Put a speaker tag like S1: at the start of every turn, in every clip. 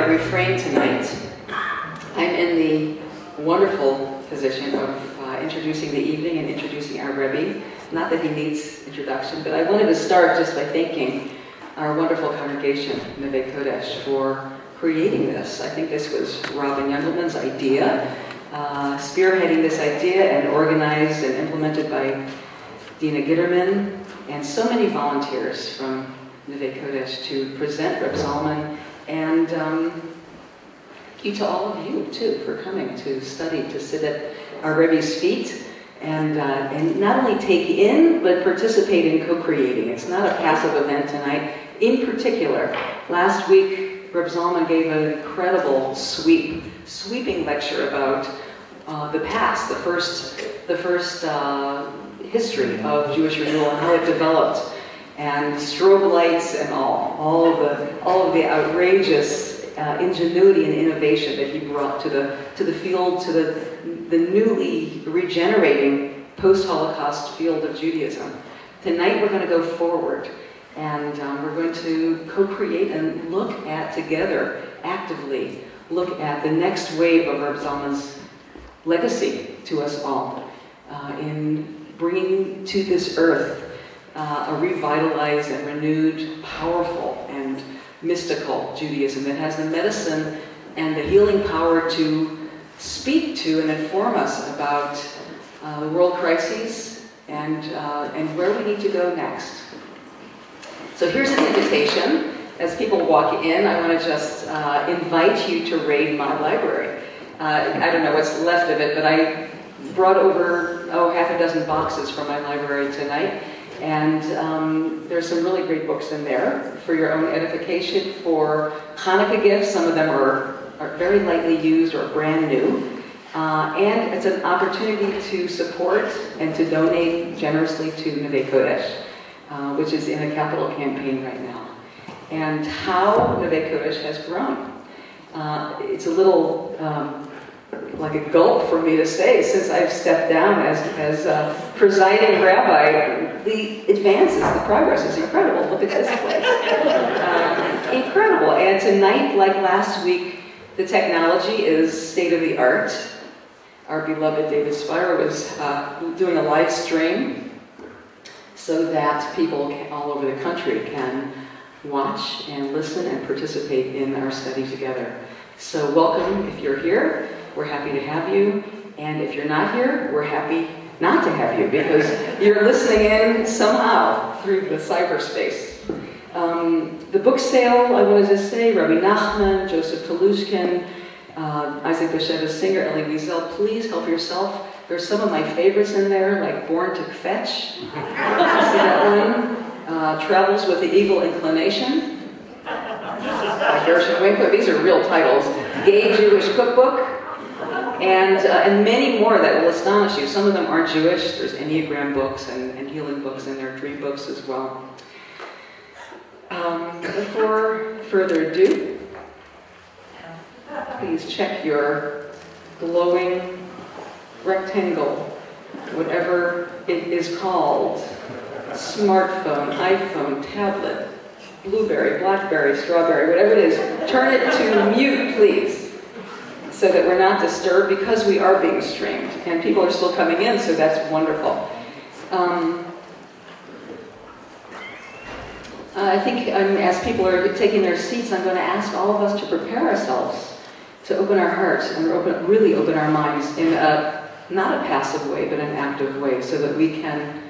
S1: Refrain tonight. I'm in the wonderful position of introducing the evening and introducing our Rebbe. Not that he needs introduction, but I wanted to start just by thanking our wonderful congregation, Nevei Kodesh, for creating this. I think this was Robin Youngelman's idea, spearheading this idea and organized and implemented by Dina Gitterman and so many volunteers from Nevei Kodesh to present Rabbi Zalman. And thank you to all of you, too, for coming to study, to sit at our Rebbe's feet, and not only take in, but participate in co-creating. It's not a passive event tonight. In particular, last week, Rabbi Zalman gave an incredible, sweeping lecture about the past, the first history of Jewish Renewal and how it developed, and strobe lights and all of the outrageous ingenuity and innovation that he brought to the field, to the newly regenerating post-Holocaust field of Judaism. Tonight we're going to go forward, and we're going to co-create and look at together, actively look at the next wave of Rabbi Zalman's legacy to us all in bringing to this earth a revitalized and renewed, powerful and mystical Judaism that has the medicine and the healing power to speak to and inform us about the world crises and where we need to go next. So here's an invitation. As people walk in, I want to just invite you to raid my library. I don't know what's left of it, but I brought over, half a dozen boxes from my library tonight. And there's some really great books in there for your own edification, for Hanukkah gifts. Some of them are very lightly used or brand new. And it's an opportunity to support and to donate generously to Nevei Kodesh, which is in a capital campaign right now. And how Nevei Kodesh has grown. It's a little like a gulp for me to say, since I've stepped down as presiding rabbi. The advances, the progress is incredible. Look at this place. Incredible. And tonight, like last week, the technology is state-of-the-art. Our beloved David Spira was doing a live stream so that people all over the country can watch and listen and participate in our study together. So welcome if you're here. We're happy to have you. And if you're not here, we're happy not to have you because you're listening in somehow through the cyberspace. The book sale, I wanted to say, Rabbi Nachman, Joseph Telushkin, Isaac Basheva's singer, Elie Wiesel, please help yourself. There's some of my favorites in there, like Born to Fetch. See that one? Travels with the Evil Inclination. By Gershon Winkler. These are real titles. Gay Jewish Cookbook. And many more that will astonish you. Some of them aren't Jewish. There's Enneagram books and healing books and there are dream books as well. Before further ado, please check your glowing rectangle, whatever it is called, smartphone, iPhone, tablet, blueberry, blackberry, strawberry, whatever it is. Turn it to mute, please, so that we're not disturbed, because we are being streamed, and people are still coming in, so that's wonderful. I think as people are taking their seats, I'm going to ask all of us to prepare ourselves to open our hearts and really open our minds in not a passive way, but an active way, so that we can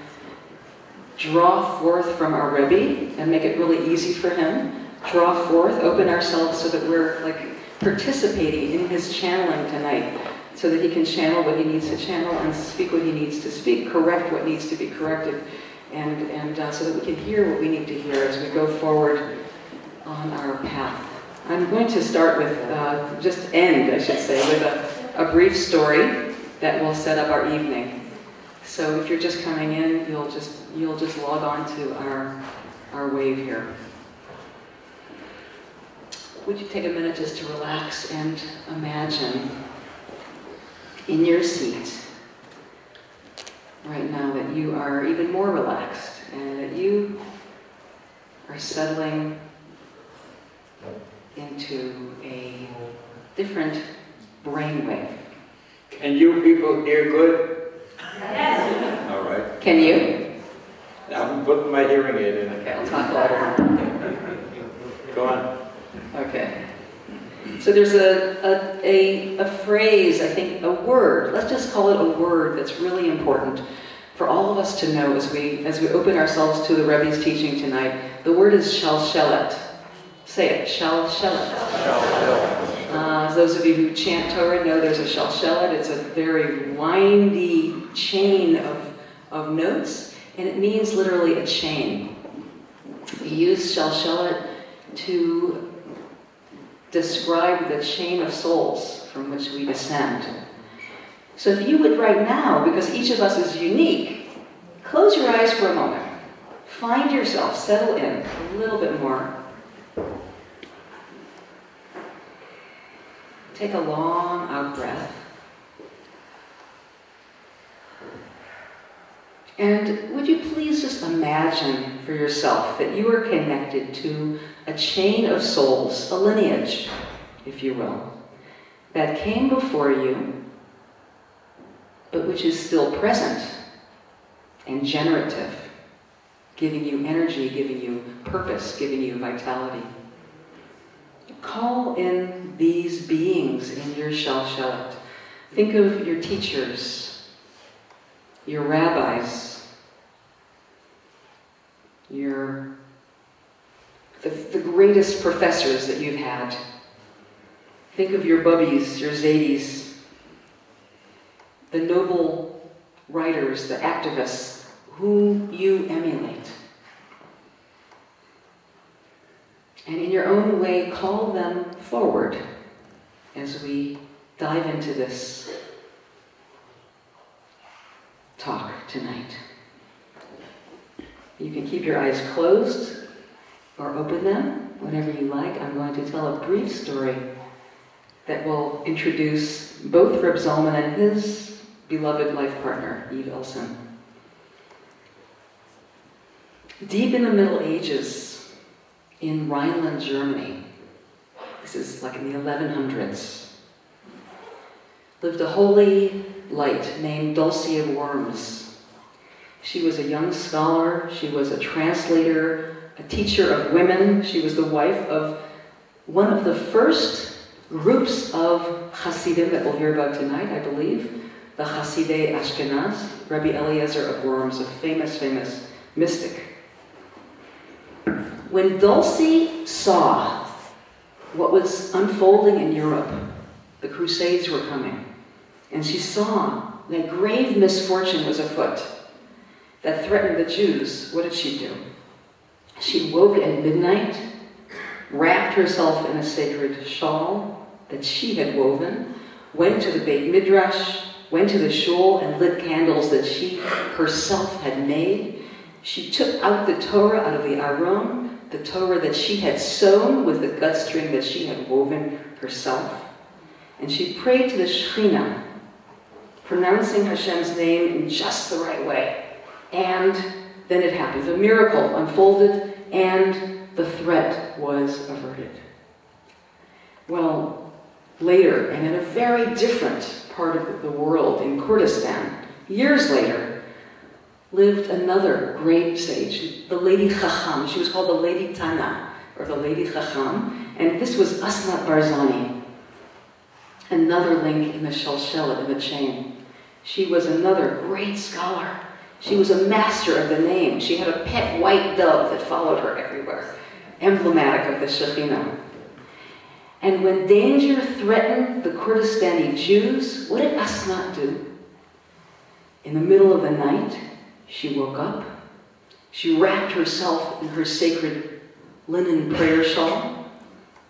S1: draw forth from our Rebbe and make it really easy for him. Draw forth, open ourselves so that we're like participating in his channeling tonight, so that he can channel what he needs to channel and speak what he needs to speak, correct what needs to be corrected, and so that we can hear what we need to hear as we go forward on our path. I'm going to start with, just end, I should say, with a brief story that will set up our evening. So if you're just coming in, you'll just log on to our wave here. Would you take a minute just to relax and imagine in your seat right now that you are even more relaxed and that you are settling into a different brainwave.
S2: Can you people hear good?
S3: Yes.
S2: All right.
S1: Can you?
S2: I'm putting my hearing aid in.
S1: Okay, I'll talk louder.
S2: Go on.
S1: Okay. So there's a phrase, I think, a word, let's just call it a word that's really important for all of us to know as we open ourselves to the Rebbe's teaching tonight. The word is shalshelet. Say it, shalshelet. Those of you who chant Torah know there's a shalshelet. It's a very windy chain of notes, and it means literally a chain. We use shalshelet to describe the chain of souls from which we descend. So if you would right now, because each of us is unique, close your eyes for a moment. Find yourself, settle in a little bit more. Take a long out breath. And would you please just imagine for yourself that you are connected to a chain of souls, a lineage, if you will, that came before you, but which is still present and generative, giving you energy, giving you purpose, giving you vitality. Call in these beings in your shalshelet. Think of your teachers, your rabbis, the greatest professors that you've had. Think of your bubbies, your zadis, the noble writers, the activists, whom you emulate. And in your own way, call them forward as we dive into this talk tonight. You can keep your eyes closed or open them, whatever you like. I'm going to tell a brief story that will introduce both Rabbi Zalman and his beloved life partner, Ilsen. Deep in the Middle Ages, in Rhineland, Germany, this is like in the 1100s, lived a holy light named Dulcie of Worms. She was a young scholar, she was a translator, a teacher of women. She was the wife of one of the first groups of Hasidim that we'll hear about tonight, I believe, the Hasidei Ashkenaz, Rabbi Eliezer of Worms, a famous mystic. When Dulcie saw what was unfolding in Europe, the Crusades were coming, and she saw that grave misfortune was afoot that threatened the Jews, what did she do? She woke at midnight, wrapped herself in a sacred shawl that she had woven, went to the Beit Midrash, went to the shul and lit candles that she herself had made. She took out the Torah out of the Aron, the Torah that she had sewn with the gut string that she had woven herself. And she prayed to the Shekhinah, pronouncing Hashem's name in just the right way. And then it happened. The miracle unfolded and the threat was averted. Well, later, and in a very different part of the world, in Kurdistan, years later, lived another great sage, the Lady Chacham. She was called the Lady Tana, or the Lady Chacham, and this was Asnat Barzani. another link in the shalshelet, in the chain. She was another great scholar. She was a master of the name. She had a pet white dove that followed her everywhere, emblematic of the Shekhinah. And when danger threatened the Kurdistani Jews, what did Asnat do? In the middle of the night, she woke up. She wrapped herself in her sacred linen prayer shawl.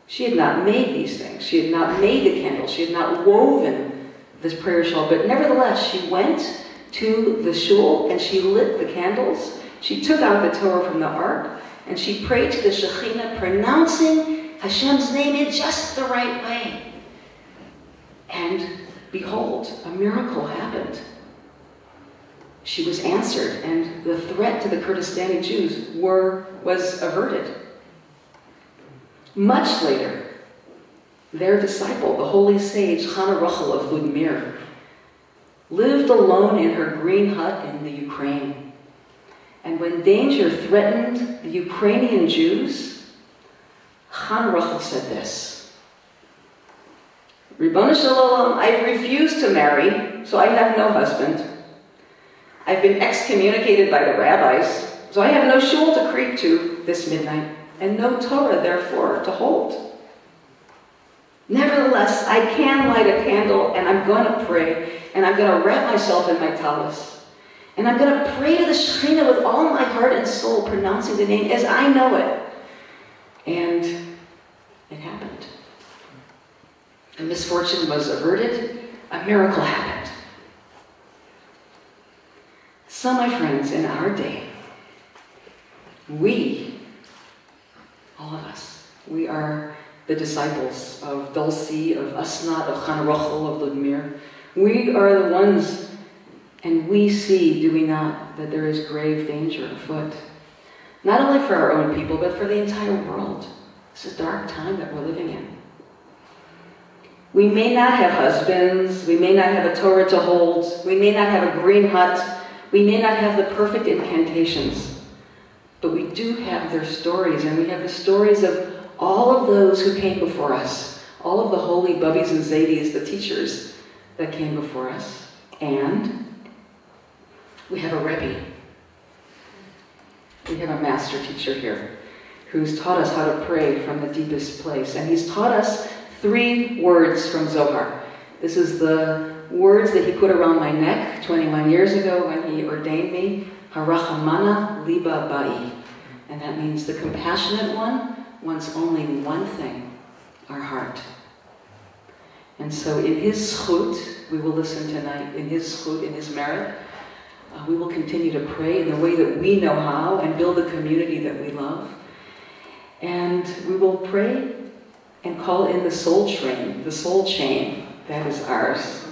S1: She had not made these things. She had not made the candles. She had not woven this prayer shawl. But nevertheless, she went to the shul and she lit the candles. She took out the Torah from the ark and she prayed to the Shekhinah, pronouncing Hashem's name in just the right way. And behold, a miracle happened. She was answered, and the threat to the Kurdistani Jews was averted. Much later, their disciple, the holy sage Chana Rachel of Ludmir, lived alone in her green hut in the Ukraine. And when danger threatened the Ukrainian Jews, Chana Rachel said this: Ribbon Shalom, I refuse to marry, so I have no husband. I've been excommunicated by the rabbis, so I have no shul to creep to this midnight, and no Torah, therefore, to hold. Nevertheless, I can light a candle, and I'm going to pray, and I'm going to wrap myself in my talis, and I'm going to pray to the Shekhinah with all my heart and soul, pronouncing the name as I know it. And it happened. A misfortune was averted. A miracle happened. So, my friends, in our day, we, all of us, we are the disciples of Dulcie, of Asnat, of Chana Rachel, of Ludmir. We are the ones, and we see, do we not, that there is grave danger afoot. Not only for our own people, but for the entire world. It's a dark time that we're living in. We may not have husbands, we may not have a Torah to hold, we may not have a green hut, we may not have the perfect incantations, but we do have their stories, and we have the stories of all of those who came before us, all of the holy Bubbies and Zadies, the teachers that came before us. And we have a Rebbe. We have a master teacher here who's taught us how to pray from the deepest place. And he's taught us 3 words from Zohar. This is the words that he put around my neck 21 years ago when he ordained me, Harachamana Liba Bai. And that means the compassionate one wants only one thing, our heart. And so in his zchut, we will listen tonight, in his zchut, in his merit, we will continue to pray in the way that we know how and build a community that we love. And we will pray and call in the soul chain that is ours.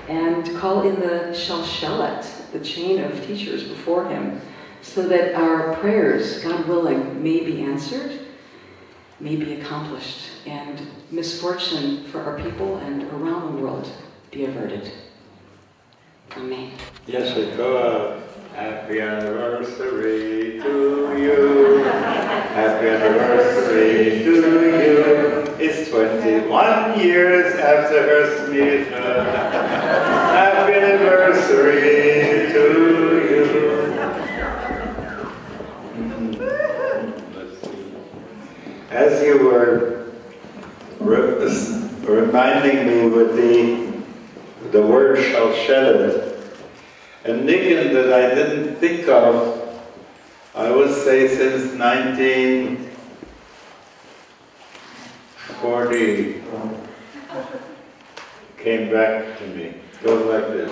S1: And call in the shalshelet, the chain of teachers before him, so that our prayers, God willing, may be answered, may be accomplished, and misfortune for our people and around the world be averted. Amen.
S2: Yesod Foundation, happy anniversary to you. Happy anniversary to you. It's 21 years after her smicha. Happy anniversary to you. Let's see. As you were reminding me with the word shalshelet, a niggin that I didn't think of, I would say since 1940, came back to me. It goes like this.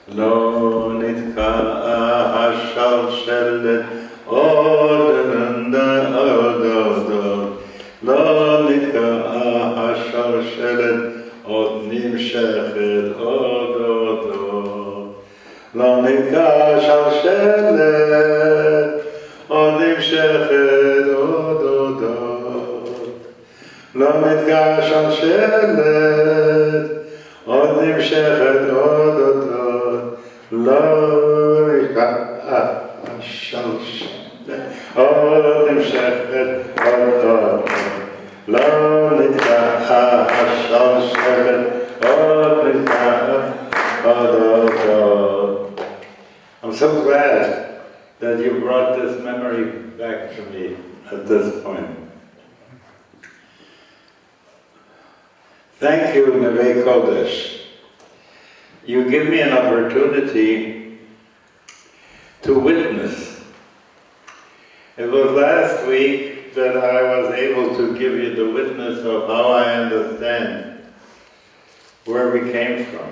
S2: Lo nitka'a hashalshelet od Lo nitka'a hashalshelet od nimshechet od Lo nitka'a hashalshelet od nimshechet od Lo nitka'a hashalshelet od nimshechet od Lo nitka'a hashalshelet עוד נמשכת עוד לא נתקעה השלשלת עוד נתקעה עוד. I'm so glad that you brought this memory back to me at this point. Thank you, Nevei Kodesh. You give me an opportunity to witness. It was last week that I was able to give you the witness of how I understand where we came from.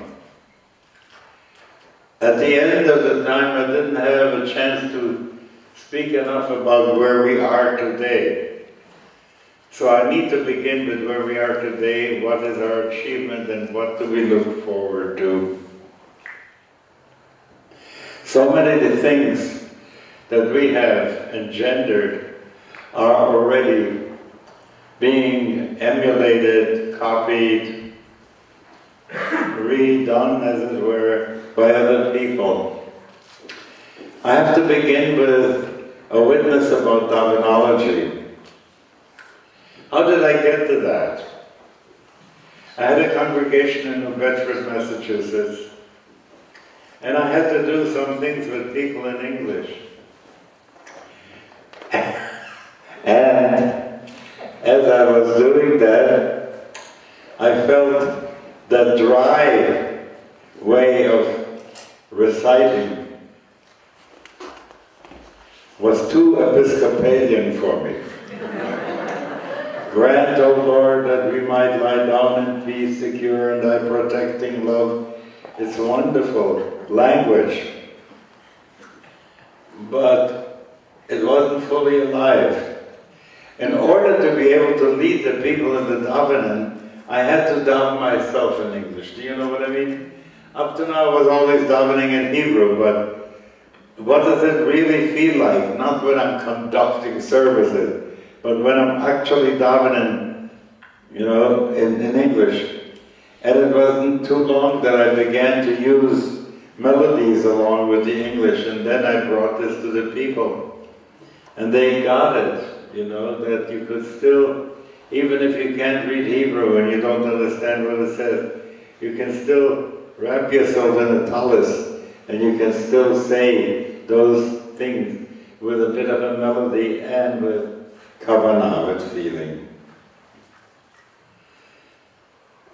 S2: At the end of the time, I didn't have a chance to speak enough about where we are today. So I need to begin with where we are today, what is our achievement, and what do we look forward to. So many of the things that we have engendered are already being emulated, copied, redone, as it were, by other people. I have to begin with a witness about Davinology. How did I get to that? I had a congregation in New Bedford, Massachusetts, and I had to do some things with people in English. And as I was doing that, I felt the dry way of reciting was too Episcopalian for me. Grant, O Lord, that we might lie down in peace, secure in thy protecting love. It's wonderful language, but it wasn't fully alive. In order to be able to lead the people in the davening, I had to daven myself in English. Do you know what I mean? Up to now I was always davening in Hebrew, but what does it really feel like? Not when I'm conducting services, but when I'm actually davening, you know, in English. And it wasn't too long that I began to use melodies along with the English, and then I brought this to the people. And they got it, you know, that you could still, even if you can't read Hebrew and you don't understand what it says, you can still wrap yourself in a tallis, and you can still say those things with a bit of a melody and with kavanah, with feeling.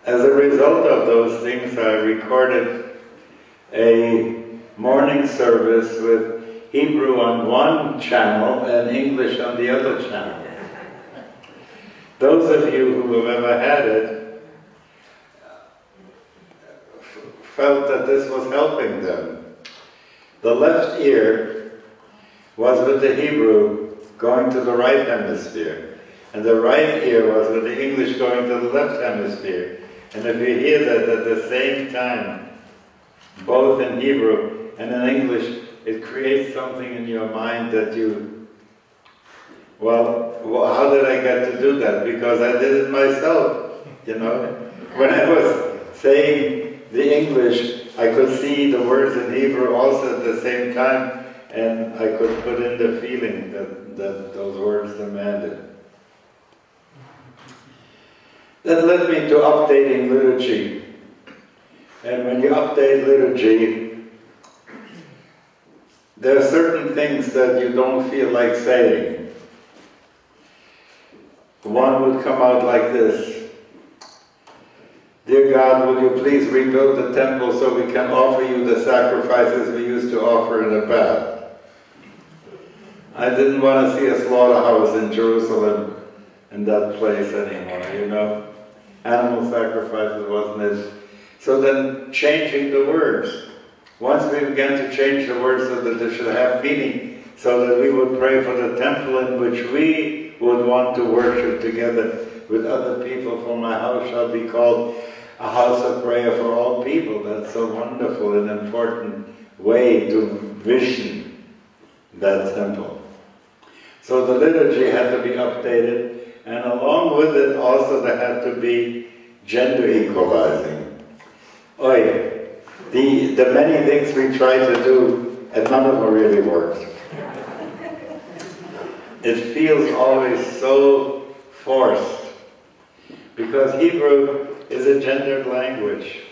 S2: As a result of those things, I recorded a morning service with Hebrew on one channel and English on the other channel. Those of you who have ever had it felt that this was helping them. The left ear was with the Hebrew going to the right hemisphere, and the right ear was with the English going to the left hemisphere. And if you hear that at the same time, both in Hebrew and in English, it creates something in your mind that you, well, how did I get to do that? Because I did it myself, you know. When I was saying the English, I could see the words in Hebrew also at the same time, and I could put in the feeling that those words demanded. That led me to updating liturgy. And when you update liturgy, there are certain things that you don't feel like saying. One would come out like this: Dear God, will you please rebuild the temple so we can offer you the sacrifices we used to offer in the past? I didn't want to see a slaughterhouse in Jerusalem in that place anymore, you know. Animal sacrifices wasn't it. So then changing the words. Once we began to change the words so that they should have meaning, so that we would pray for the temple in which we would want to worship together with other people, for my house shall be called a house of prayer for all people. That's so wonderful and important way to vision that temple. So the liturgy had to be updated, and along with it also there had to be gender equalizing. The many things we tried to do, and none of them really worked. it feels always so forced, because Hebrew is a gendered language.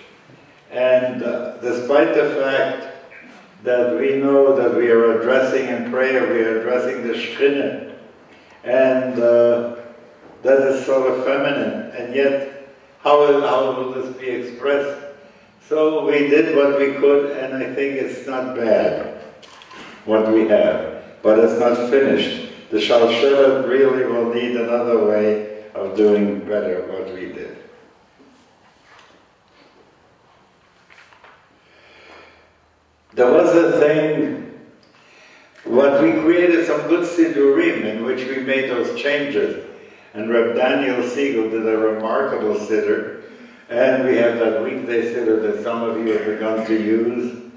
S2: And despite the fact that we know that we are addressing in prayer, we are addressing the Shekhinah, and that is sort of feminine, and yet how will this be expressed? So we did what we could, and I think it's not bad, what we have, but it's not finished. The Shalshelet really will need another way of doing better what we did. There was a thing, what we created some good Siddurim in which we made those changes. And Reb Daniel Siegel did a remarkable siddur. And we have that weekday siddur that some of you have begun to use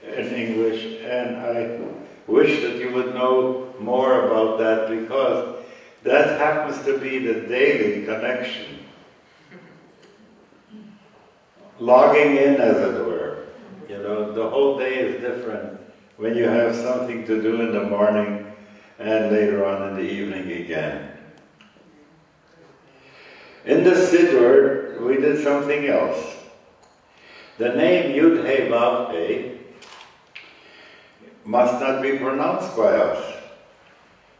S2: in English. And I wish that you would know more about that, because that happens to be the daily connection. Logging in, as it were. You know, the whole day is different when you have something to do in the morning and later on in the evening again. In the Siddur, we did something else. The name Yud He Vav He must not be pronounced by us.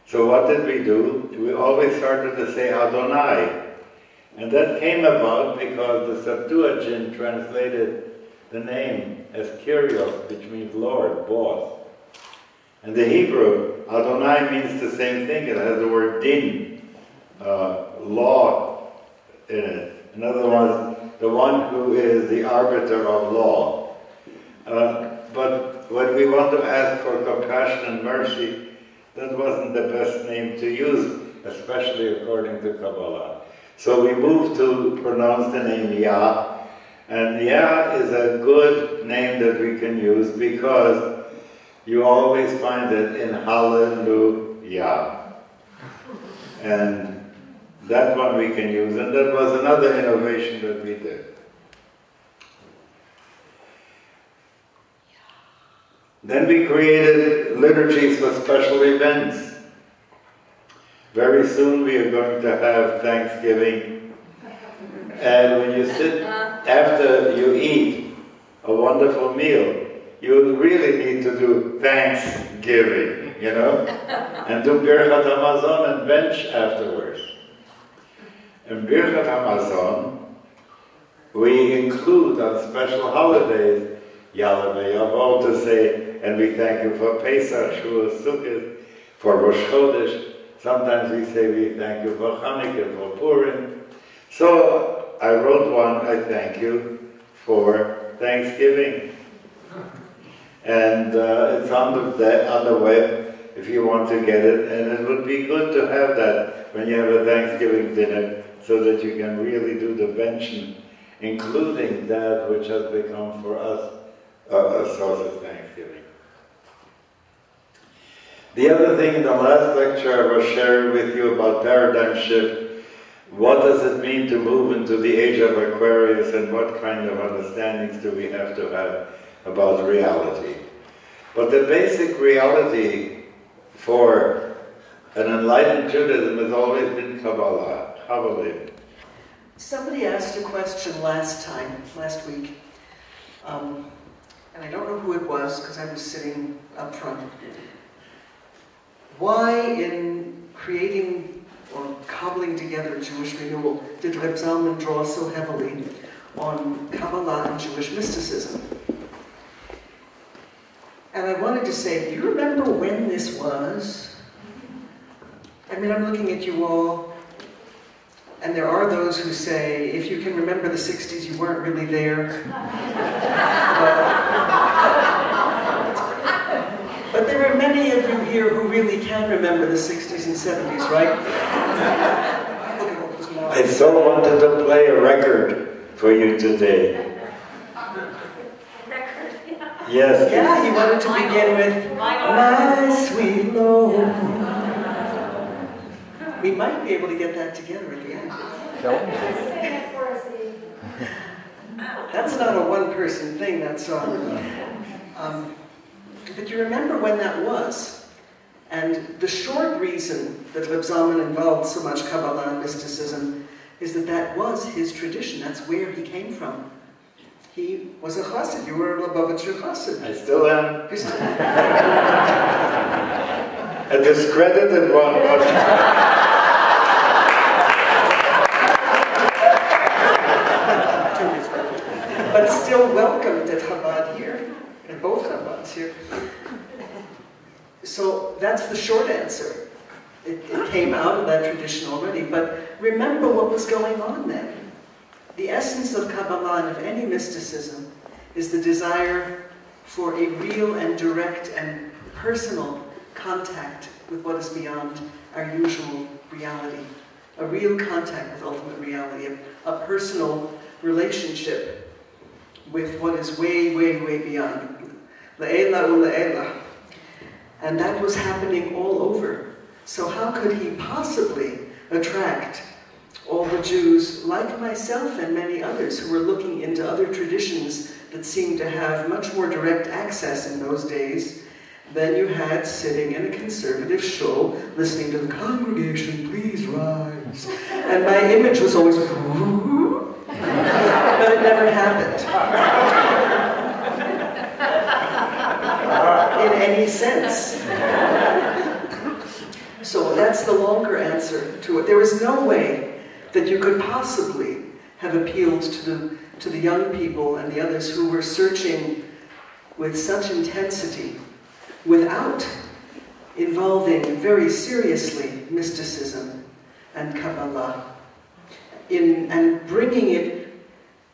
S2: So what did we do? We always started to say Adonai. And that came about because the Septuagint translated the name as Kyrios, which means Lord, boss. And the Hebrew, Adonai means the same thing. It has the word din, law in it. In other words, the one who is the arbiter of law. But when we want to ask for compassion and mercy, that wasn't the best name to use, especially according to Kabbalah. So we moved to pronounce the name Yah. And Yah is a good name that we can use because you always find it in Hallelujah. And that one we can use. And that was another innovation that we did. Then we created liturgies for special events. Very soon we are going to have Thanksgiving. And when you sit after you eat a wonderful meal, you really need to do Thanksgiving, you know? And do Birchat HaMazon and bench afterwards. In Birchat HaMazon, we include on special holidays, Yalav Yavo to say, and we thank you for Pesach, Shavuot, Sukkot, for Rosh Chodesh. Sometimes we say we thank you for Hanukkah, for Purim. So I wrote one, I thank you for Thanksgiving. And it's on the web if you want to get it. And it would be good to have that when you have a Thanksgiving dinner so that you can really do the benching, including that which has become for us a source of Thanksgiving. The other thing, in the last lecture I was sharing with you about paradigm shift. What does it mean to move into the age of Aquarius, and what kind of understandings do we have to have about reality? But the basic reality for an enlightened Judaism has always been Kabbalah. Kabbalah.
S3: Somebody asked a question last week, and I don't know who it was because I was sitting up front. Why, in creating or cobbling together Jewish Renewal, did Rabbi Zalman draw so heavily on Kabbalah and Jewish mysticism? And I wanted to say, do you remember when this was? I mean, I'm looking at you all, and there are those who say, if you can remember the 60s, you weren't really there. But there are many of you here who really can remember the 60s and 70s, right?
S2: I so wanted to play a record for you today. Yes.
S3: Yeah, he wanted to begin with, My Sweet Lord. We might be able to get that together at the end. That's not a one-person thing, that song. But you remember when that was. And the short reason that Reb Zalman involved so much Kabbalah and mysticism is that that was his tradition. That's where he came from. He was a chassid. You were a Lubavitcher chassid.
S2: I still am.
S3: You still
S2: A discredited one.
S3: But still welcomed at Chabad here, at both Chabads here. So that's the short answer. It came out of that tradition already, but remember what was going on then. The essence of Kabbalah and of any mysticism is the desire for a real and direct and personal contact with what is beyond our usual reality. A real contact with ultimate reality, a personal relationship with what is way, way, way beyond. La'ela u'la'ela. And that was happening all over. So how could he possibly attract all the Jews, like myself and many others, who were looking into other traditions that seemed to have much more direct access in those days than you had sitting in a conservative shul, listening to the congregation, please rise. And my image was always, but it never happened. In any sense. So that's the longer answer to it. There was no way that you could possibly have appealed to the young people and the others who were searching with such intensity without involving very seriously mysticism and Kabbalah and bringing it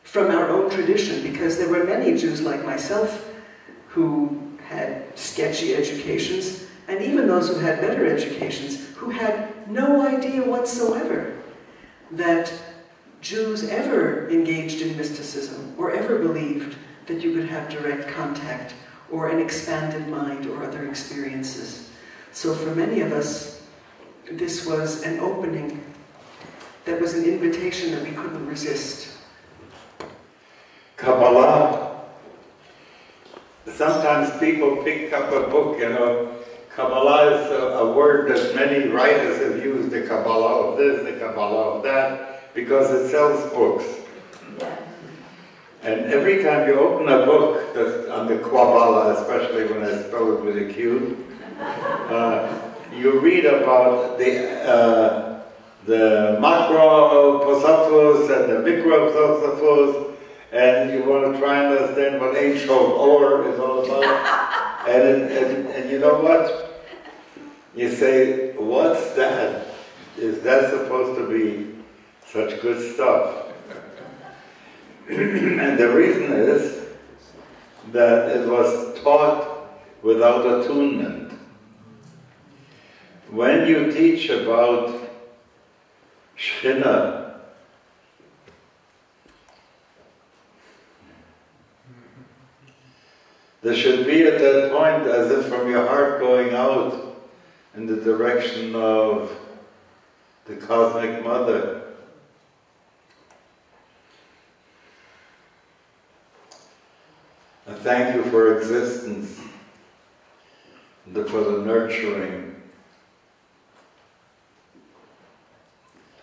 S3: from our own tradition, because there were many Jews like myself who had sketchy educations, and even those who had better educations, who had no idea whatsoever that Jews ever engaged in mysticism or ever believed that you could have direct contact or an expanded mind or other experiences. So for many of us, this was an opening that was an invitation that we couldn't resist.
S2: Kabbalah. Sometimes people pick up a book, you know. Kabbalah is a word that many writers have used, the Kabbalah of this, the Kabbalah of that, because it sells books. And every time you open a book that's on the Kabbalah, especially when I spell it with a Q, you read about the macro Prospective and the micro Prospective, and you want to try and understand what Ein Shov Or is all about. And you know what? You say, what's that? Is that supposed to be such good stuff? And the reason is that it was taught without attunement. When you teach about Shechina, there should be at that point, as if from your heart going out in the direction of the Cosmic Mother. And thank you for existence, for the nurturing.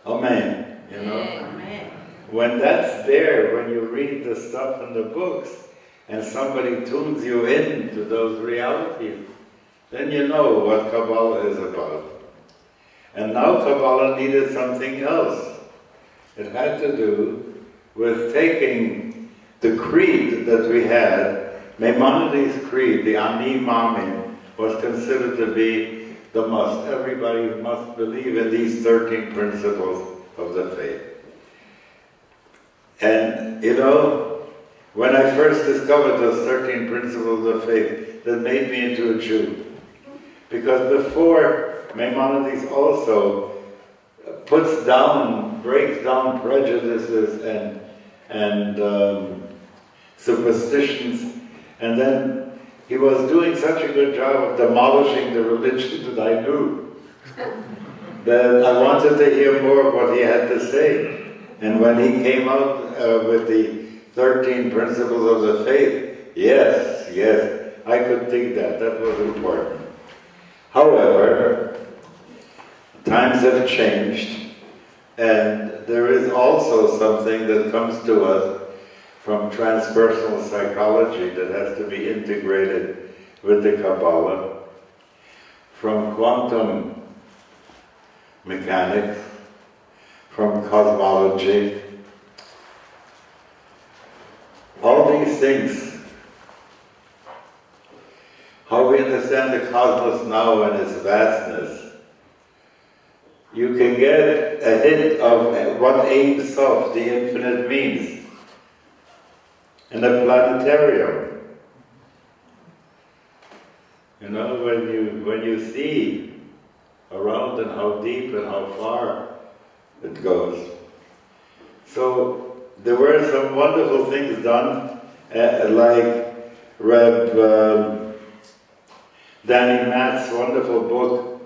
S2: Amen. You know?
S4: Amen.
S2: When that's there, when you read the stuff in the books, and somebody tunes you in to those realities, then you know what Kabbalah is about. And now Kabbalah needed something else. It had to do with taking the creed that we had. Maimonides' creed, the Ani Mamin, was considered to be the must. Everybody must believe in these 13 principles of the faith. And, you know, when I first discovered those 13 principles of faith, that made me into a Jew. Because before, Maimonides also breaks down prejudices and superstitions, and then he was doing such a good job of demolishing the religion that I knew, that I wanted to hear more of what he had to say. And when he came out with the 13 principles of the faith, yes, I could think that was important. However, times have changed, and there is also something that comes to us from transpersonal psychology that has to be integrated with the Kabbalah, from quantum mechanics, from cosmology. All these things, how we understand the cosmos now and its vastness, you can get a hint of what Ein Sof, the infinite, means in a planetarium. You know, when you see around and how deep and how far it goes. So there were some wonderful things done, like Reb Danny Matt's wonderful book,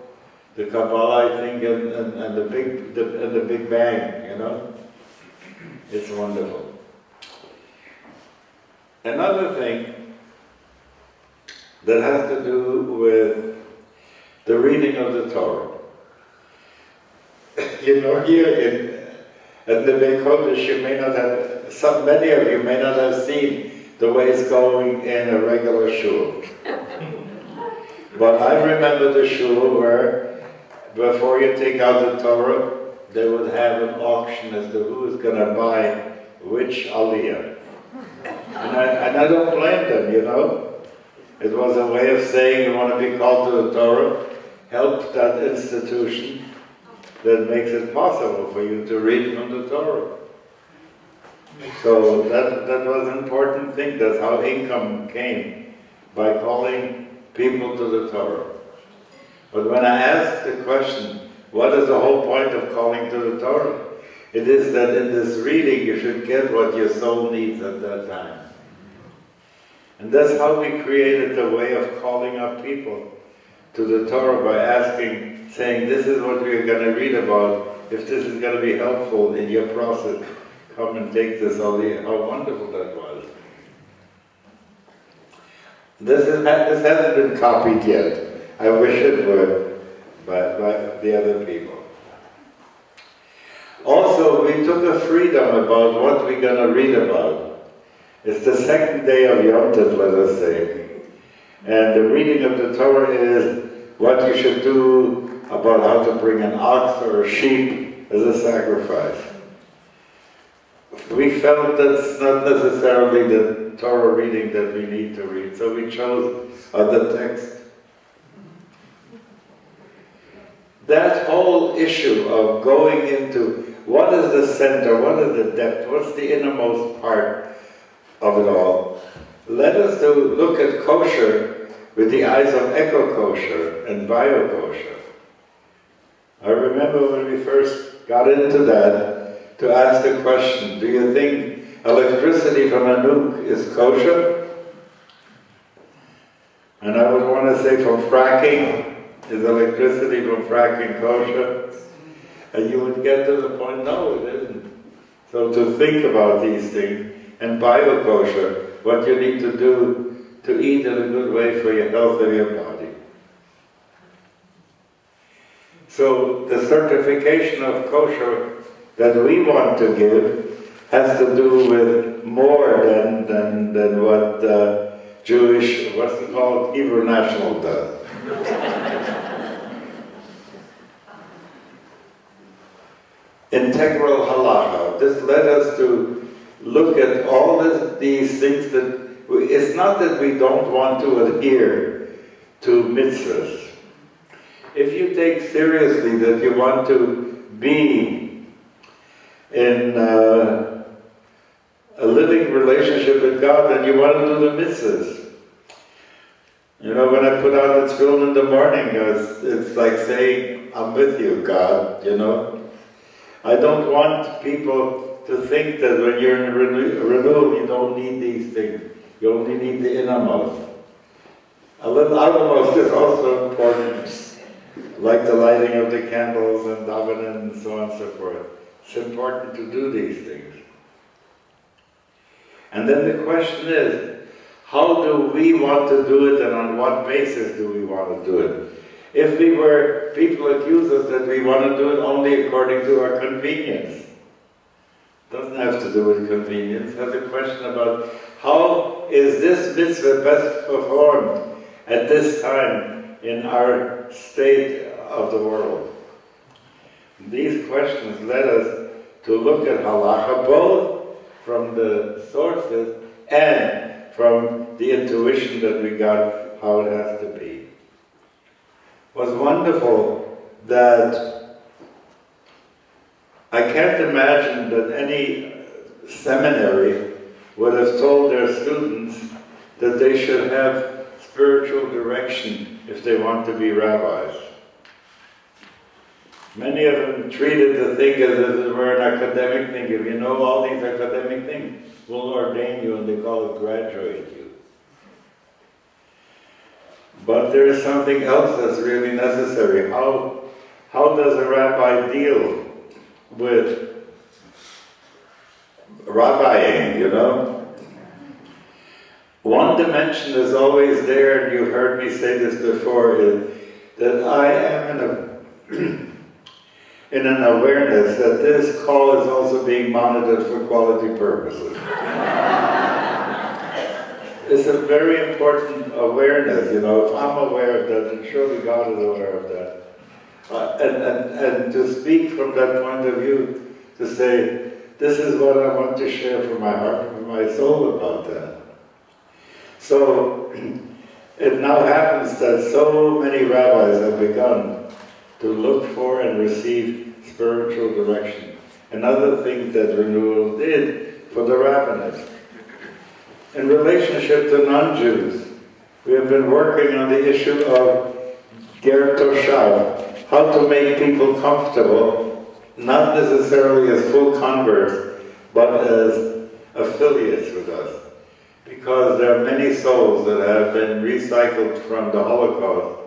S2: the Kabbalah, I think, and the Big Bang. You know, it's wonderful. Another thing that has to do with the reading of the Torah. You know, here at Nevei Kodesh, you may not have, many of you may not have seen the way it's going in a regular shul. But I remember the shul where, before you take out the Torah, they would have an auction as to who is going to buy which aliyah. And I don't blame them, you know. It was a way of saying you want to be called to the Torah, help that institution that makes it possible for you to read from the Torah. So that was an important thing. That's how income came, by calling people to the Torah. But when I asked the question, what is the whole point of calling to the Torah? It is that in this reading you should get what your soul needs at that time. And that's how we created the way of calling up people to the Torah, by asking, saying, this is what we're going to read about. If this is going to be helpful in your process, come and take this aliyah. How wonderful that was. This hasn't been copied yet. I wish it would, by the other people. Also, we took a freedom about what we're going to read about. It's the second day of Yom Tov, let us say. And the reading of the Torah is what you should do about how to bring an ox or a sheep as a sacrifice. We felt that's not necessarily the Torah reading that we need to read, so we chose other texts. That whole issue of going into what is the center, what is the depth, what's the innermost part of it all, led us to look at kosher with the eyes of eco-kosher and bio-kosher. I remember when we first got into that, to ask the question, do you think electricity from a nuke is kosher? And I would want to say from fracking, is electricity from fracking kosher? And you would get to the point, no, it isn't. So to think about these things, and bio-kosher, what you need to do to eat in a good way for your health of your body. So the certification of kosher that we want to give has to do with more than what Jewish, what's it called, Hebrew National does. Integral halacha. This led us to look at all these things that, it's not that we don't want to adhere to mitzvahs. If you take seriously that you want to be in a living relationship with God, then you want to do the mitzvahs. You know, when I put out this film in the morning, it's like saying, I'm with you, God, you know. I don't want people to think that when you're in renewal, you don't need these things. You only need the innermost. A little outermost is also important, like the lighting of the candles and davening and so on and so forth. It's important to do these things. And then the question is, how do we want to do it, and on what basis do we want to do it? If people accuse us that we want to do it only according to our convenience. Doesn't have to do with convenience. It has a question about how is this mitzvah best performed at this time in our state of the world. These questions led us to look at halacha both from the sources and from the intuition that we got how it has to be. It was wonderful that I can't imagine that any seminary would have told their students that they should have spiritual direction if they want to be rabbis. Many of them treated the thing as if it were an academic thing. If you know all these academic things, we'll ordain you, and they call it graduate you. But there is something else that's really necessary. How does a rabbi deal with rabbiing, you know? One dimension is always there, and you've heard me say this before, is that I am in an awareness that this call is also being monitored for quality purposes. It's a very important awareness, you know. If I'm aware of that, then surely God is aware of that. And to speak from that point of view, to say, this is what I want to share from my heart and from my soul about that. So, it now happens that so many rabbis have begun to look for and receive spiritual direction. Another thing that Renewal did for the rabbinate. In relationship to non-Jews, we have been working on the issue of ger toshav, how to make people comfortable, not necessarily as full converts, but as affiliates with us. Because there are many souls that have been recycled from the Holocaust,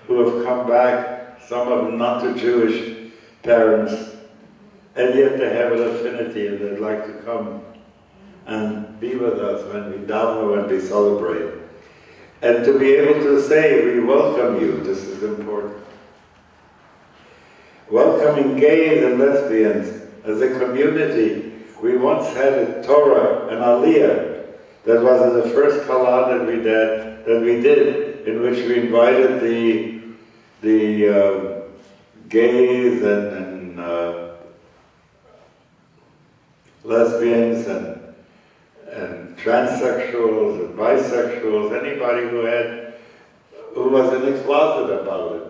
S2: who have come back, some of them not to Jewish parents, and yet they have an affinity and they'd like to come and be with us when we daven, when we celebrate. And to be able to say, we welcome you, this is important. Welcoming gays and lesbians as a community. We once had a Torah, an Aliyah, that was the first Kala that we did, in which we invited the gays and lesbians and transsexuals and bisexuals, anybody who was in the closet about it,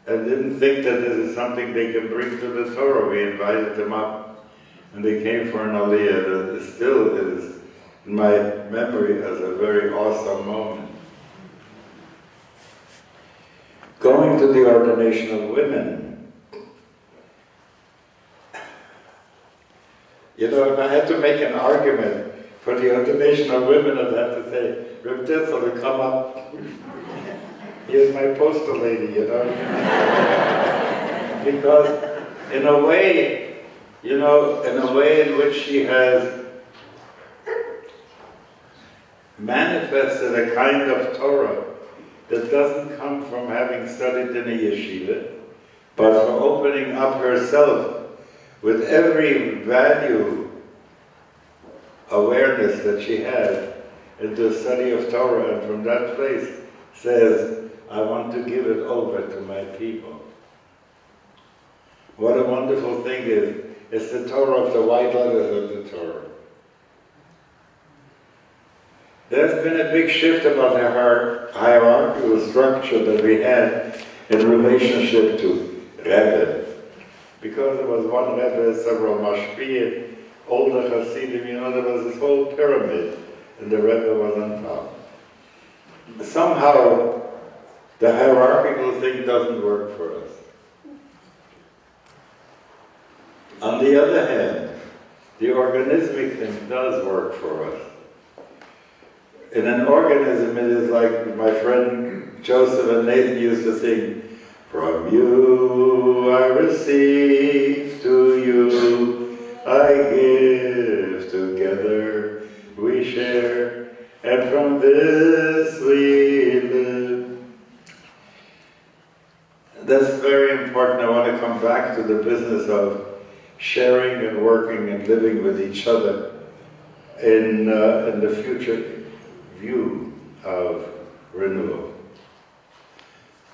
S2: and didn't think that this is something they could bring to the Torah. We invited them up, and they came for an Aliyah that still is in my memory as a very awesome moment. Going to the ordination of women. You know, if I had to make an argument for the ordination of women, I'd have to say, Reb Tirzah, come up. Here's my poster lady, you know. Because in a way, you know, in a way in which she has manifested a kind of Torah that doesn't come from having studied in a yeshiva, but from opening up herself with every value awareness that she has into a study of Torah, and from that place says, I want to give it over to my people. What a wonderful thing is. It's the Torah of the white letters of the Torah. There's been a big shift about the hierarchical structure that we had in relationship to Rebbe. Because there was one Rebbe, several mashpiyim, older Hasidim, you know, there was this whole pyramid, and the Rebbe was on top. Somehow, the hierarchical thing doesn't work for us. On the other hand, the organismic thing does work for us. In an organism, it is like my friend Joseph and Nathan used to sing, from you I receive, to you I give, together we share, and from this we live. to come back to the business of sharing and working and living with each other in the future view of renewal.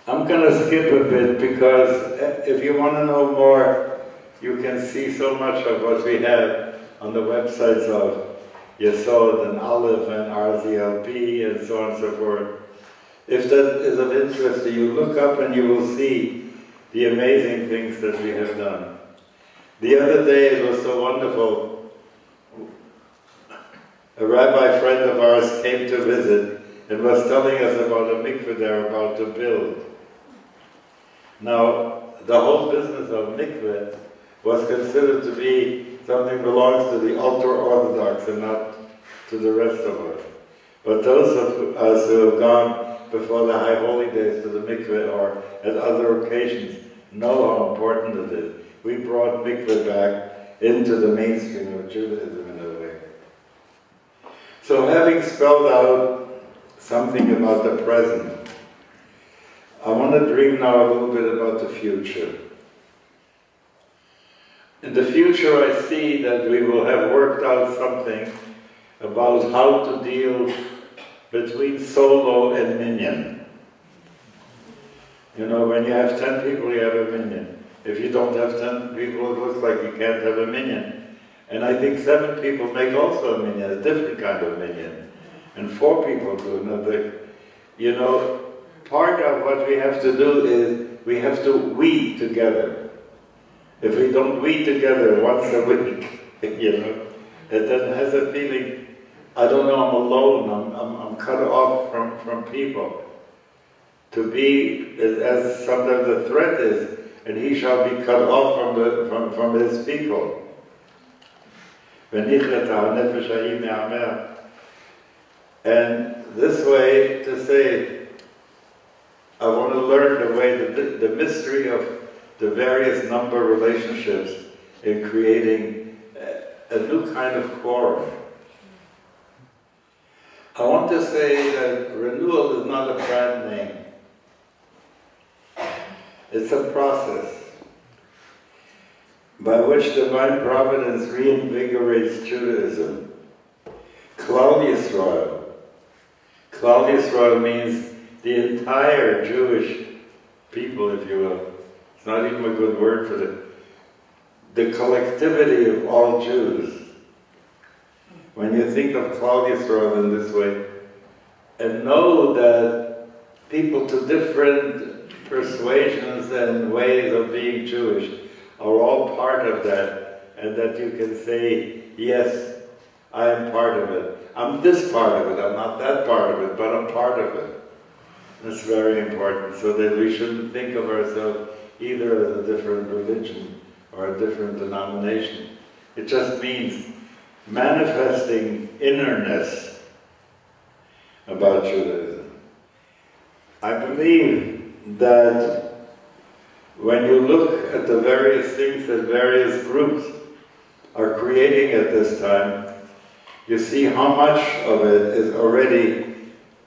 S2: I'm going to skip a bit because if you want to know more, you can see so much of what we have on the websites of Yesod and Aleph and RZLP and so on and so forth. If that is of interest to you, look up and you will see the amazing things that we have done. The other day it was so wonderful. A rabbi friend of ours came to visit and was telling us about a mikveh they're about to build. Now, the whole business of mikveh was considered to be something that belongs to the ultra-Orthodox and not to the rest of us. But those of us who have gone before the High Holy Days to the mikveh or at other occasions know how important it is. We brought mikveh back into the mainstream of Judaism in a way. So having spelled out something about the present, I want to dream now a little bit about the future. In the future I see that we will have worked out something about how to deal between solo and minyan. You know, when you have 10 people, you have a minyan. If you don't have 10 people, it looks like you can't have a minyan. And I think 7 people make also a minyan, a different kind of minyan. And 4 people do another. You know, part of what we have to do is we have to we together. If we don't we together once a week, you know, it then has a feeling, I don't know, I'm alone, I'm cut off from people. To be, as sometimes the threat is, and he shall be cut off from his people. And this way to say, I want to learn the way, the mystery of the various number relationships in creating a new kind of quorum. I want to say that renewal is not a brand name. It's a process by which divine providence reinvigorates Judaism. Klal Yisrael. Klal Yisrael means the entire Jewish people, if you will. It's not even a good word for the collectivity of all Jews. When you think of Klal Yisrael in this way, and know that people to different persuasions and ways of being Jewish are all part of that, and that you can say, yes, I am part of it. I'm this part of it, I'm not that part of it, but I'm part of it. That's very important, so that we shouldn't think of ourselves either as a different religion or a different denomination. It just means manifesting innerness about Judaism. I believe that when you look at the various things that various groups are creating at this time, you see how much of it is already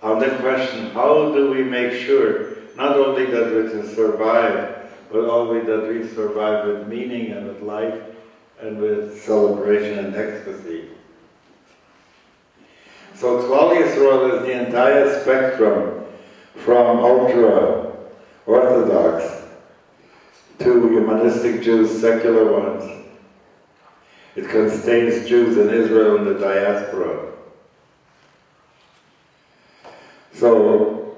S2: on the question, how do we make sure not only that we can survive, but only that we survive with meaning and with life and with celebration and ecstasy. So Klal Yisrael is the entire spectrum from ultra-Orthodox to humanistic Jews, secular ones. It contains Jews in Israel and the diaspora. So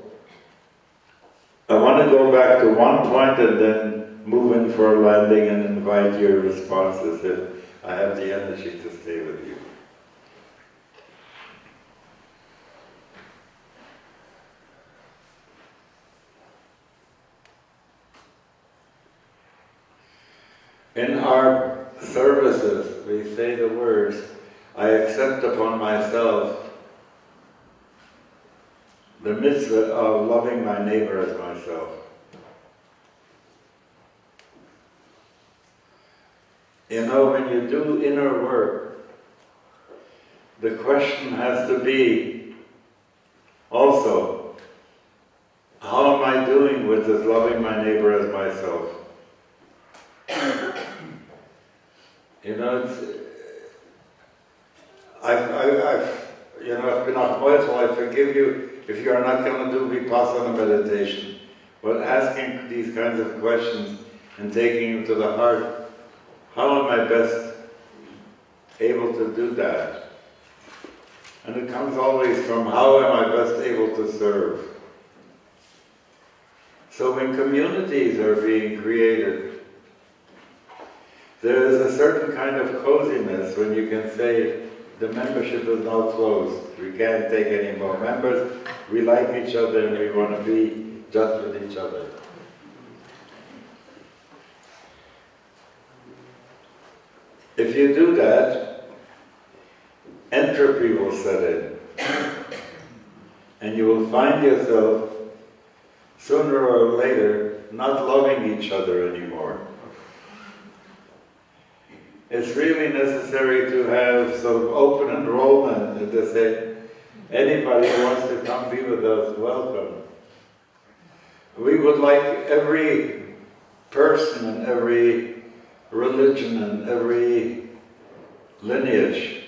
S2: I want to go back to one point and then move in for a landing and invite your responses if I have the energy to stay with you. In our services, we say the words, I accept upon myself the mitzvah of loving my neighbor as myself. You know, when you do inner work, the question has to be also, how am I doing with this loving my neighbor as myself? You know, I've been off moital, I forgive you if you are not going to do vipassana meditation. But asking these kinds of questions and taking them to the heart, how am I best able to do that? And it comes always from how am I best able to serve? So when communities are being created, there is a certain kind of coziness when you can say, the membership is now closed. We can't take any more members. We like each other and we want to be just with each other. If you do that, entropy will set in. And you will find yourself, sooner or later, not loving each other anymore. It's really necessary to have sort of open enrollment and to say, anybody who wants to come be with us, welcome. We would like every person and every religion and every lineage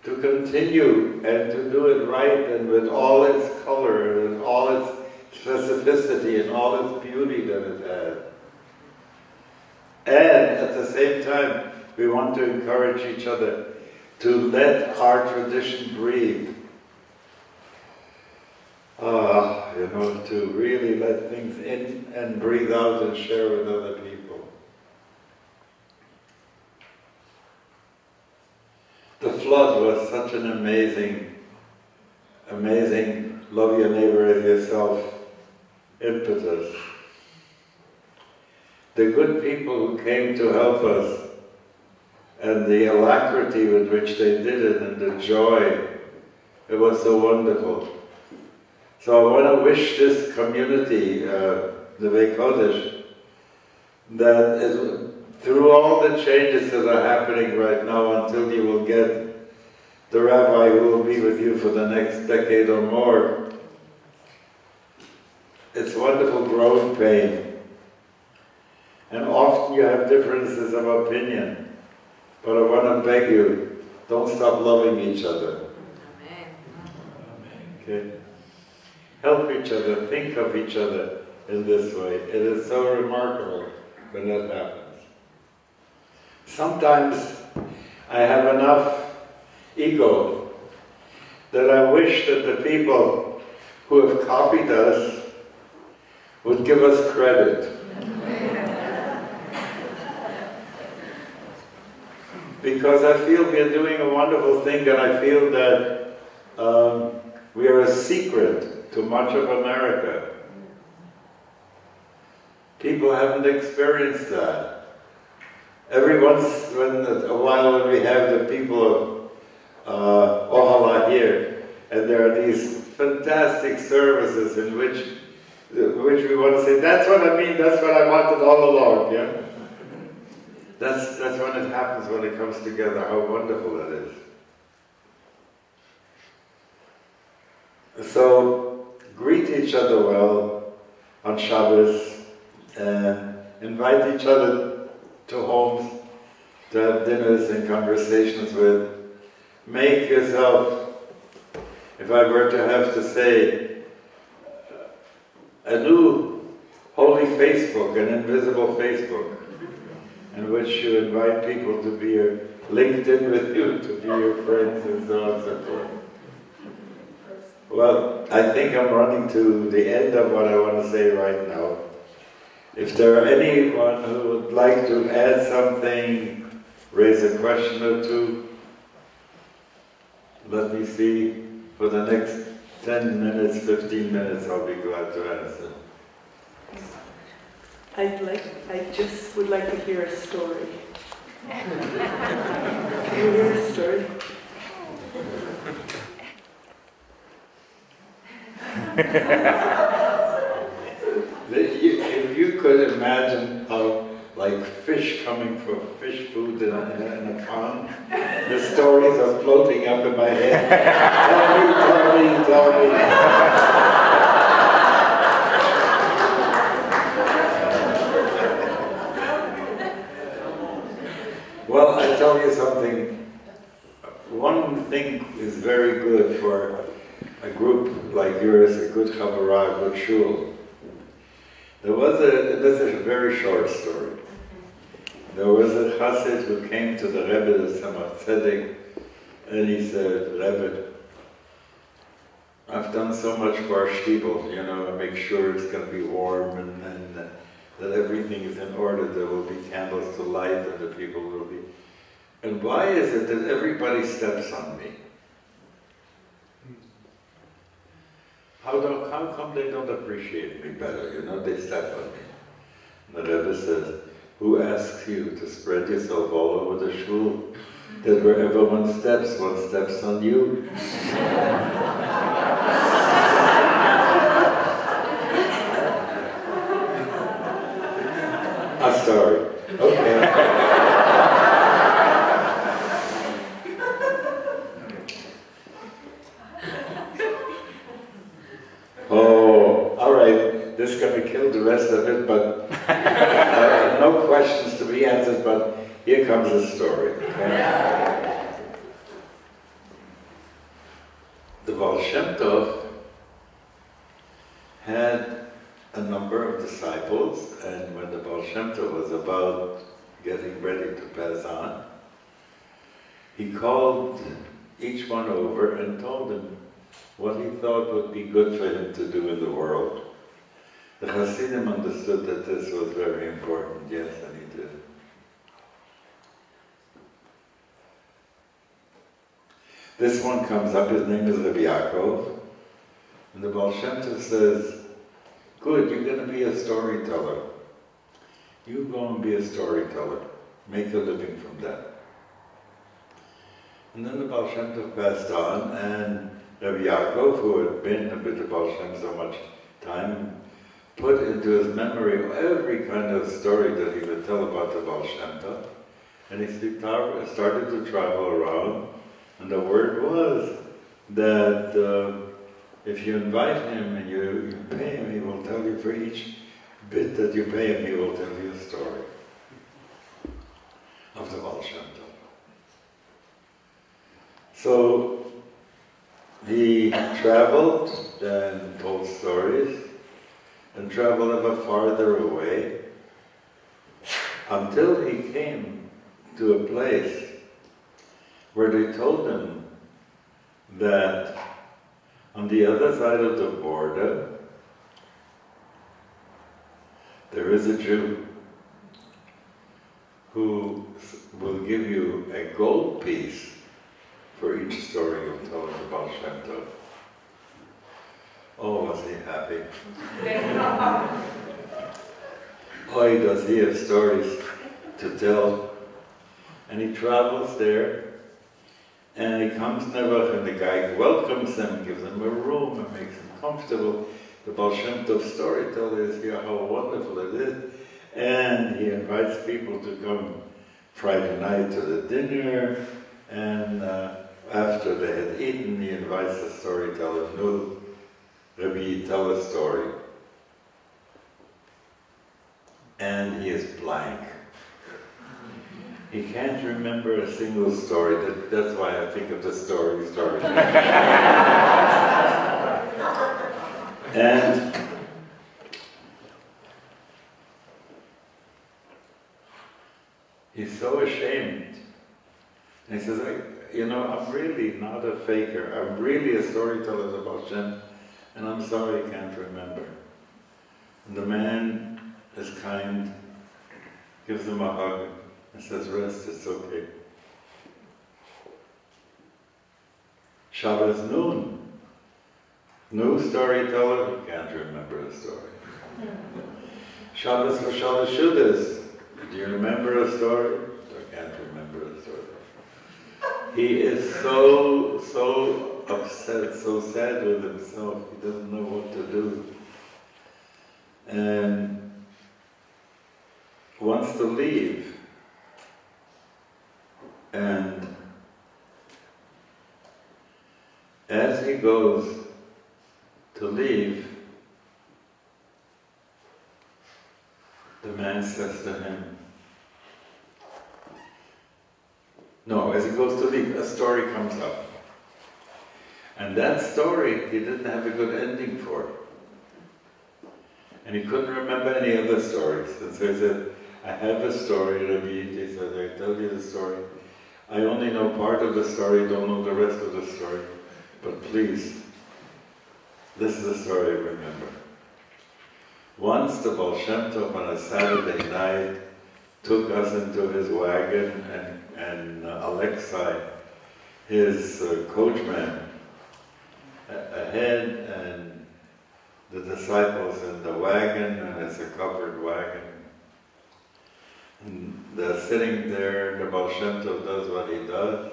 S2: to continue and to do it right and with all its color and all its specificity and all its beauty that it has. And at the same time, we want to encourage each other to let our tradition breathe. To really let things in and breathe out and share with other people. The flood was such an amazing love your neighbor as yourself impetus. The good people who came to help us and the alacrity with which they did it and the joy, it was so wonderful. So I want to wish this community, Nevei Kodesh, that through all the changes that are happening right now until you will get the rabbi who will be with you for the next decade or more, it's wonderful growing pain. And often you have differences of opinion, but I want to beg you, don't stop loving each other.
S1: Amen.
S2: Okay? Help each other, think of each other in this way. It is so remarkable when that happens. Sometimes I have enough ego that I wish that the people who have copied us would give us credit. Because I feel we are doing a wonderful thing, and I feel that we are a secret to much of America. People haven't experienced that. Every once in a while when we have the people of Ohala here, and there are these fantastic services in which we want to say, that's what I mean, that's what I wanted all along, yeah? That's when it happens, when it comes together, how wonderful that is. So, greet each other well on Shabbos, and invite each other to homes to have dinners and conversations with. Make yourself, if I were to have to say, a new holy Facebook, an invisible Facebook, in which you invite people to be linked in with you, to be your friends, and so on and so forth. Well, I think I'm running to the end of what I want to say right now. If there are anyone who would like to add something, raise a question or two, let me see. For the next 10 minutes, 15 minutes, I'll be glad to answer.
S4: I just would like to hear a story. Can you hear a story?
S2: If you could imagine how, like fish coming for fish food in a pond, the stories are floating up in my head. Tell me. Well, I tell you something. One thing is very good for a group like yours, a good chavarah, a good shul. This is a very short story. There was a chassid who came to the Rebbe, the Tzemach Tzedek, and he said, Rebbe, I've done so much for our shtibel, you know, I make sure it's going to be warm and that everything is in order, there will be candles to light and the people will be... And why is it that everybody steps on me? How come they don't appreciate me better? You know, they step on me. And the Rebbe says, who asks you to spread yourself all over the shul? That wherever one steps on you. I'm sorry. Okay. Oh, all right. This is going to kill the rest of it, but no questions to be answered, but here comes the story. Okay? The Baal Shem Tov had a number of disciples, and when the Baal Shem Tov was about getting ready to pass on, he called each one over and told them what he thought would be good for him to do in the world. The Hasidim understood that this was very important, yes, and he did. This one comes up, his name is Rabbi Yaakov, and the Baal Shem Tov says, good, you're going to be a storyteller. You go and be a storyteller. Make a living from that. And then the Baal Shem Tov passed on, and Rabbi Yaakov, who had been with the Baal Shem so much time, put into his memory every kind of story that he would tell about the Baal Shem Tov. And he started to travel around, and the word was that if you invite him and you pay him, he will tell you for each bit that you pay him, he will tell you a story of the Baal Shem Tov. So he traveled and told stories and traveled ever farther away until he came to a place where they told him that on the other side of the border there is a Jew who will give you a gold piece for each story you'll tell him about Shem Tov. Oh, was he happy. Boy, does he have stories to tell. And he travels there, and he comes Nevei, and the guy welcomes him, gives him a room, and makes him comfortable. The Baal Shem Tov storyteller is here, how wonderful it is. And he invites people to come Friday night to the dinner, and after they had eaten, he invites the storyteller, "Nu, Rabbi, tell a story." And he is blank. He can't remember a single story. That's why I think of the story. And he's so ashamed. And he says, I'm really not a faker. I'm really a storyteller about Shem, and I'm sorry I can't remember. And the man is kind, gives him a hug, and says, rest, it's okay. Shabbos noon. New storyteller, he can't remember a story. Shabbos for Shabbos Shudas. Do you remember a story? I can't remember a story. He is so upset, so sad with himself, he doesn't know what to do. And wants to leave. And as he goes to leave, the man says to him, No, as he goes to leave, a story comes up. And that story, he didn't have a good ending for. And he couldn't remember any other stories. And so he said, I have a story, Rabbi. He said, I tell you the story. I only know part of the story, don't know the rest of the story. But please, this is the story I remember. Once the Baal Shem Tov on a Saturday night took us into his wagon and Alexei, his coachman, ahead, and the disciples in the wagon, and it's a covered wagon. And they're sitting there, and the Baal Shem Tov does what he does.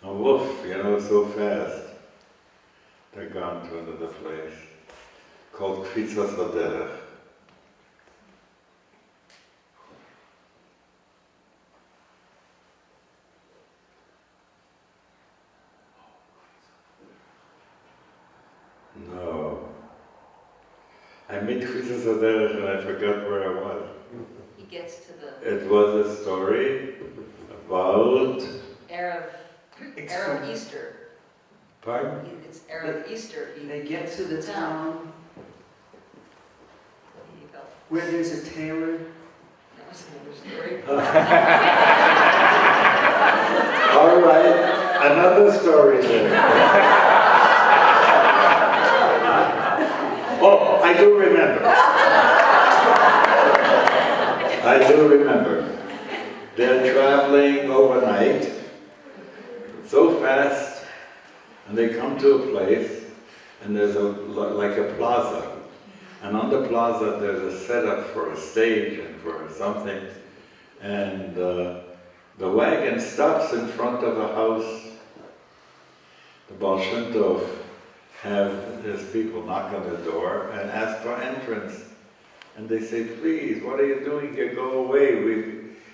S2: And woof, so fast. They're gone to another place called Tirzah. No. I made Tirzah and I forgot where I was.
S5: He gets to the...
S2: It was a story about...
S5: Erev Easter.
S2: Pardon?
S5: It's Erev Easter.
S3: They get to the town
S5: There you go.
S3: where there's a tailor.
S5: That was another story.
S2: All right, another story then. Oh, I do remember. I do remember. They're traveling overnight, so fast, and they come to a place, and there's like a plaza. And on the plaza there's a setup for a stage and for something. And the wagon stops in front of a house. The Baal Shem Tov have his people knock on the door and ask for entrance. And they say, please, what are you doing here? Go away.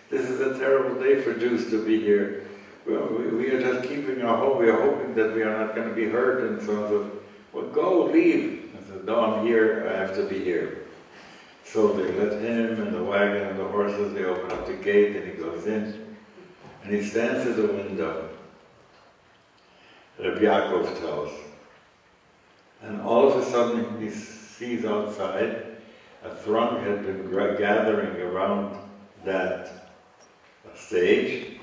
S2: This is a terrible day for Jews to be here. We are just keeping our home. We are hoping that we are not going to be hurt. And so on. So, well, go, leave. I said, no, I'm here. I have to be here. So they let him and the wagon and the horses, they open up the gate and he goes in. And he stands at the window. Rabbi Yaakov tells. And all of a sudden he sees outside a throng had been gathering around that stage,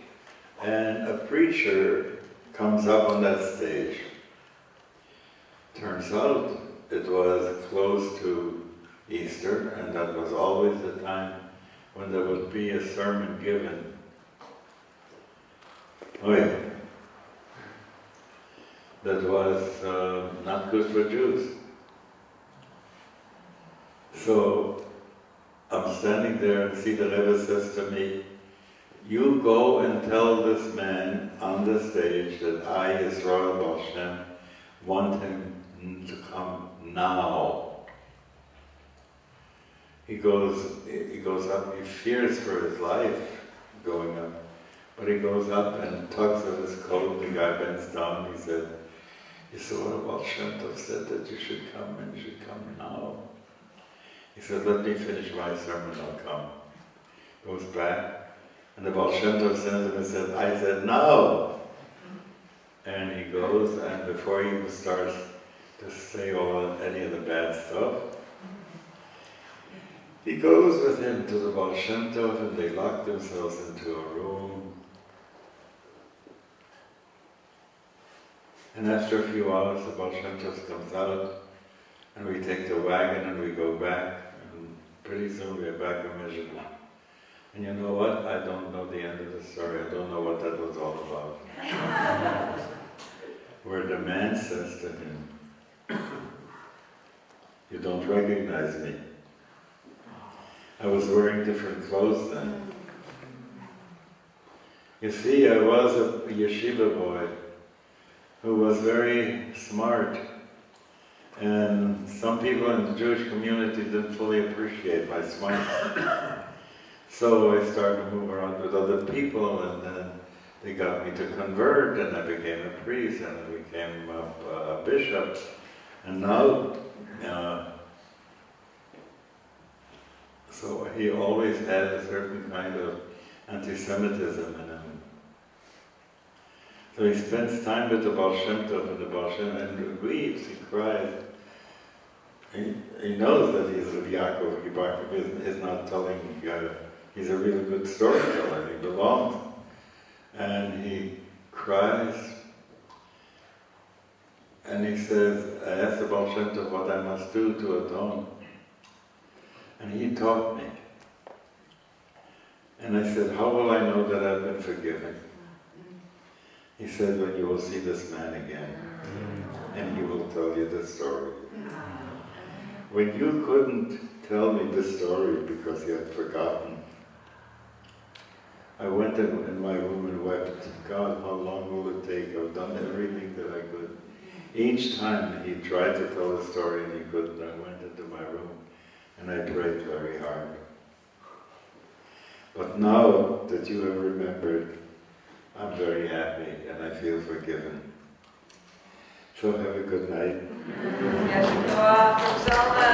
S2: and a preacher comes up on that stage. Turns out it was close to Easter, and that was always the time when there would be a sermon given. That was not good for Jews. So I'm standing there and see the Rebbe says to me, you go and tell this man on the stage that I, Yisrael Baal Shem, want him to come now. He goes up, he fears for his life going up, but he goes up and tugs at his coat, the guy bends down, he said, Yisrael Baal Shem Tov said that you should come and you should come now. He said, let me finish my sermon, I'll come. Goes back, and the Baal Shem Tov sends him and said, I said, no! And he goes, and before he even starts to say any of the bad stuff, he goes with him to the Baal Shem Tov, and they lock themselves into a room. And after a few hours, the Baal Shem Tov comes out, and we take the wagon and we go back, and pretty soon we're back in Mizhou. And you know what? I don't know the end of the story. I don't know what that was all about. Where the man says to him, you don't recognize me. I was wearing different clothes then. You see, I was a yeshiva boy who was very smart. And some people in the Jewish community didn't fully appreciate my smartness. So I started to move around with other people, and then they got me to convert, and I became a priest, and I became a bishop. And now, so he always had a certain kind of anti-Semitism in him. So he spends time with the Baal Shem Tov, and the Baal Shem and weeps, he cries. He knows that he's with Yaakov. Yaakov is not telling, he's a really good storyteller, he belongs. And he cries, and he says, I asked the Baal Shem Tov what I must do to atone. And he taught me. And I said, how will I know that I've been forgiven? He said, when you will see this man again, and he will tell you the story. When you couldn't tell me the story because you had forgotten, I went in my room and wept, God, how long will it take? I've done everything that I could. Each time he tried to tell a story and he couldn't, I went into my room and I prayed very hard. But now that you have remembered, I'm very happy and I feel forgiven. So have a good night.
S5: Yesod Foundation.